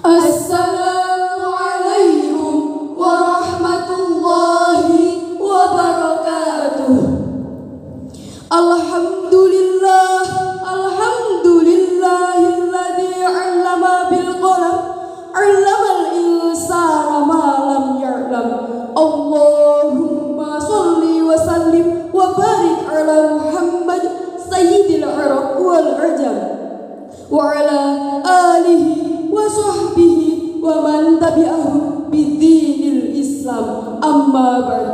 Assalamualaikum warahmatullahi wabarakatuh. Alhamdulillah, alhamdulillahilladzi 'allama bil qalam, 'allamal insana ma lam ya'lam. Allahumma shalli wa sallim wa barik ala Muhammad sayyidil arab wal ajam wa ala alihi wa sahbihi wa man tabi'ahum bidinil Islam, amma ba'd.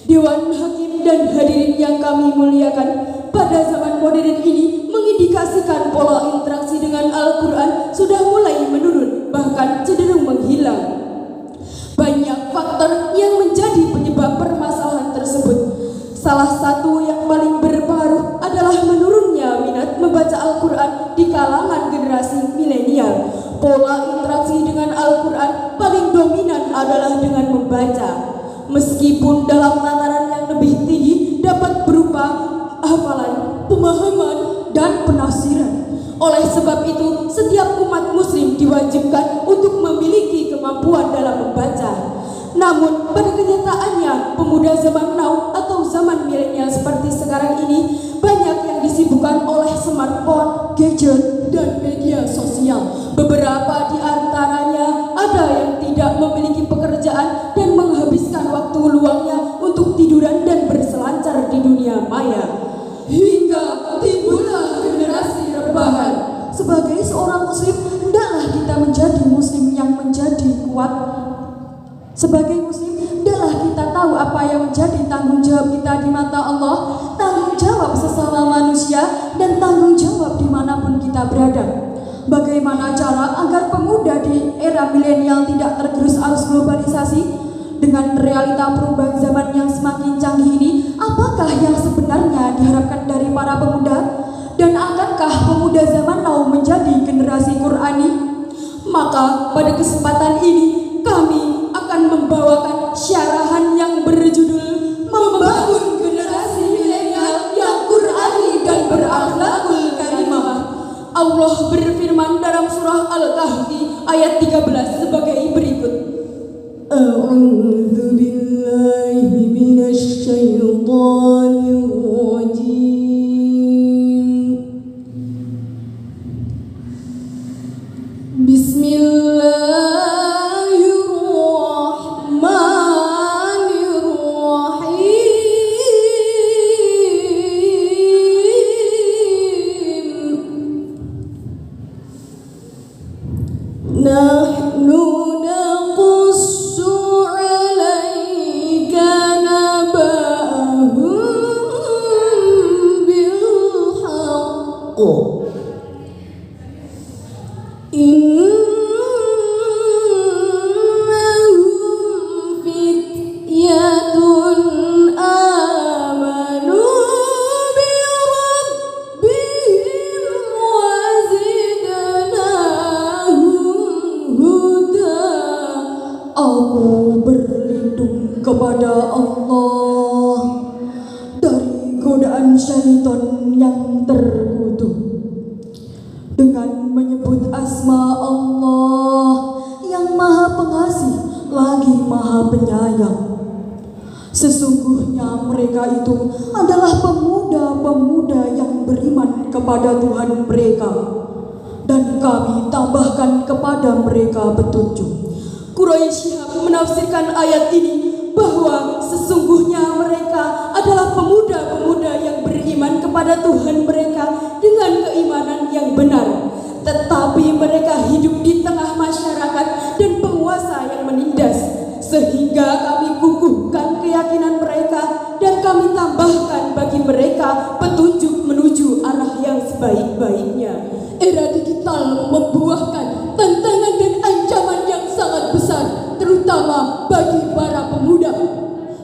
Dewan Hakim dan hadirin yang kami muliakan, pada zaman modern ini mengindikasikan pola interaksi dengan Al-Quran sudah mulai menurun, bahkan cenderung menghilang. Banyak faktor yang menjadi penyebab permasalahan tersebut. Salah satu yang paling berpengaruh adalah menurunnya minat membaca Al-Quran di kalangan generasi milenial. Pola interaksi dengan Al-Quran paling dominan adalah dengan membaca. Meskipun dalam tataran yang lebih tinggi dapat berupa hafalan, pemahaman, dan penafsiran. Oleh sebab itu, setiap umat muslim diwajibkan untuk memiliki kemampuan dalam membaca. Namun, pada kenyataannya, pemuda zaman now atau zaman milenial seperti sekarang ini banyak yang disibukkan oleh smartphone, gadget, dan media sosial. Beberapa di antaranya ada yang tidak memiliki pekerjaan dan menghabiskan waktu luangnya untuk tiduran dan berselancar di dunia maya. Hingga timbullah generasi rebahan. Sebagai seorang muslim, hendaklah kita menjadi muslim yang menjadi kuat. Sebagai muslim, hendaklah kita tahu apa yang menjadi tanggung jawab kita di mata Allah, tanggung jawab sesama manusia, dan tanggung jawab dimanapun kita berada. Bagaimana cara agar pemuda di era milenial tidak tergerus arus globalisasi? Dengan realita perubahan zaman yang semakin canggih ini, apakah yang sebenarnya diharapkan dari para pemuda? Dan akankah pemuda zaman now menjadi generasi Qurani? Maka pada kesempatan ini kami akan membawakan syarahan yang berjudul Membangun Generasi Milenial yang Qurani dan Berakhlakul Karimah. Allah berfirman dalam surah Al-Kahfi ayat 13 sebagai berikut. A'udzu billahi minasy syaithanir rajim. Bismillahirrahmanirrahim. Nahnu naqussu 'alaika naba'ahum bil haqq. Innahum fityatun amanu bi rabbihim wa zidnahum huda. Aku berlindung kepada Allah dari godaan syaitan yang terkutuk dengan menyebut asma Allah yang maha pengasih lagi maha penyayang. Sesungguhnya mereka itu adalah pemuda-pemuda yang beriman kepada Tuhan mereka, dan kami tambahkan kepada mereka petunjuk. Quraisy menafsirkan ayat ini bahwa sesungguhnya mereka adalah pemuda-pemuda yang beriman kepada Tuhan mereka dengan keimanan yang benar. Tetapi mereka hidup di tengah masyarakat dan penguasa yang menindas, sehingga kami kukuhkan keyakinan mereka dan kami tambahkan bagi mereka petunjuk menuju arah yang sebaik-baiknya. Era digital membuahkan tantangan dan ancaman yang sangat besar, terutama bagi para pemuda.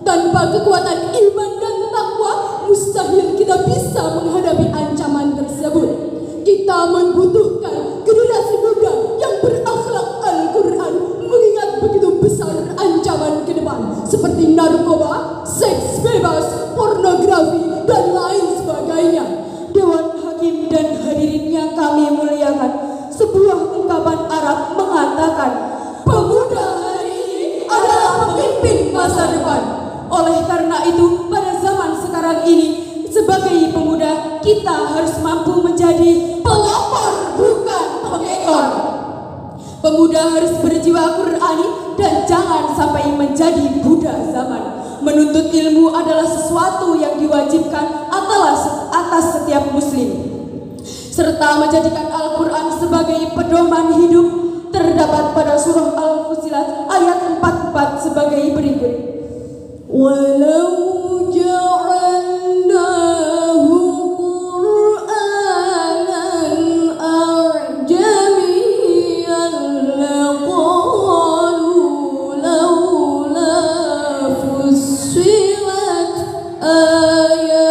Tanpa kekuatan iman dan takwa, mustahil kita bisa menghadapi ancaman tersebut. Kita membutuhkan generasi muda yang berakhlak Al-Quran, mengingat begitu besar ancaman ke depan seperti narkoba, seks bebas, pornografi, dan lain sebagainya. Dewan Hakim dan hadirin yang kami muliakan, sebuah ungkapan Arab kita harus mampu menjadi pelopor bukan pengekor. Pemuda harus berjiwa Qur'ani dan jangan sampai menjadi budak zaman. Menuntut ilmu adalah sesuatu yang diwajibkan atas setiap muslim, serta menjadikan Al-Quran sebagai pedoman hidup. Terdapat pada surah Al-Fussilat ayat 44 sebagai berikut. Walau ja'alnahu Qur'anan a'jamiyyan laqalu laula fussilat ayatuh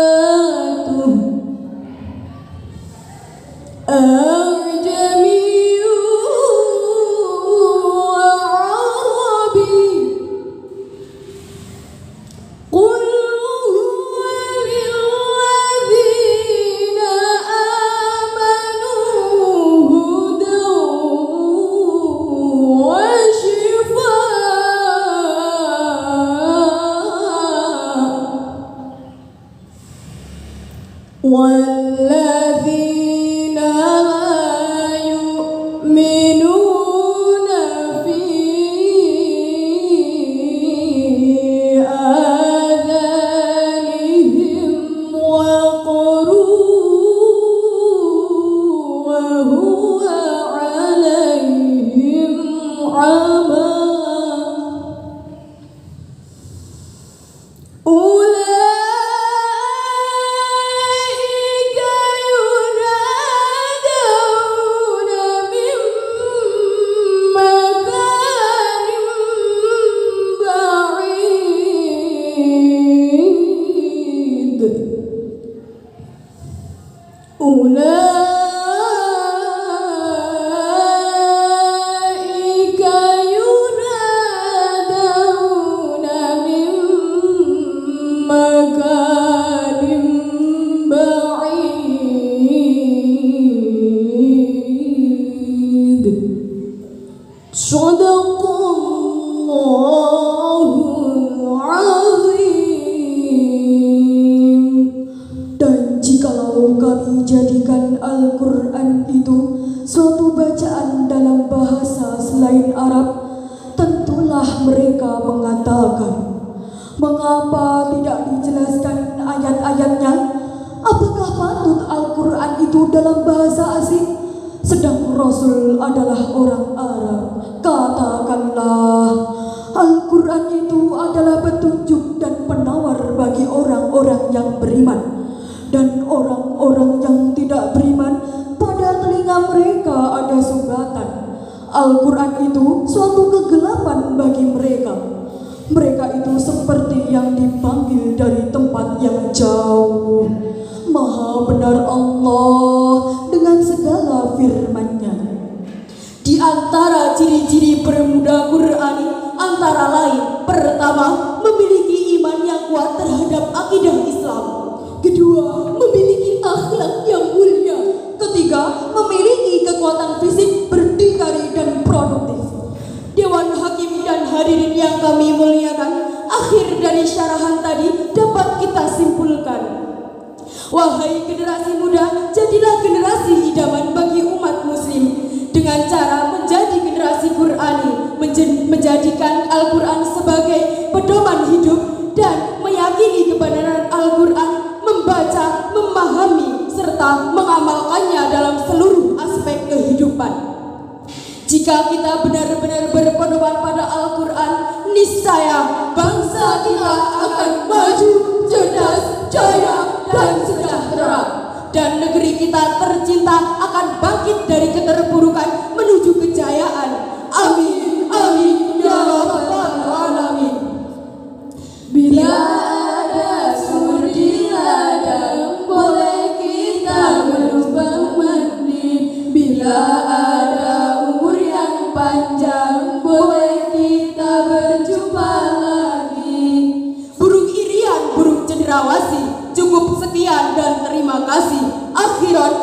والذين لا يؤمنون في آذانهم وقر وهو عليهم عمى أولئك ينادون من مكان بعيد صدق الله العظيم. Dan jikalau kami jadikan Al-Quran itu suatu bacaan dalam bahasa selain Arab, tentulah mereka mengatakan, mengapa tidak dijelaskan ayat-ayatnya? Apakah patut Al-Quran itu dalam bahasa asing? Sedang Rasul adalah orang Arab. Katakanlah, Al-Quran itu adalah petunjuk dan penawar bagi orang-orang yang beriman. Dan orang-orang yang tidak beriman, pada telinga mereka ada sugatan. Al-Quran itu suatu kegelapan bagi mereka. Mereka itu seperti yang dipanggil dari tempat yang jauh. Maha benar Allah dengan segala firman-Nya. Di antara ciri-ciri pemuda Qur'ani antara lain, pertama, memiliki iman yang kuat terhadap akidah Islam. Kedua, memiliki akhlak yang mulia. Ketiga, memiliki kekuatan fisik, berdikari dan produktif. Dewan Hakim dan hadirin yang kami muliakan, akhir dari syarahan tadi dapat kita simpulkan. Wahai generasi muda, jadilah generasi idaman bagi umat muslim dengan cara menjadi generasi Qur'ani, menjadikan Al-Quran sebagai pedoman hidup dan meyakini kebenaran Al-Quran, membaca, memahami, serta mengamalkannya dalam seluruh aspek kehidupan. Jika kita benar-benar berpedoman pada Al-Quran, niscaya bangsa kita akan maju, cerdas, jaya, dan sejahtera. Dan negeri kita tercinta akan bangkit dari keterpurukan menuju kejayaan. Amin, amin, ya rabbal alamin. Bila ada sumur di ladang, boleh kita menumpang mandi. Bila ada umur yang panjang, boleh kita berjumpa lagi. Burung irian, burung cendrawasih, cukup sekian dan terima kasih. Akhiran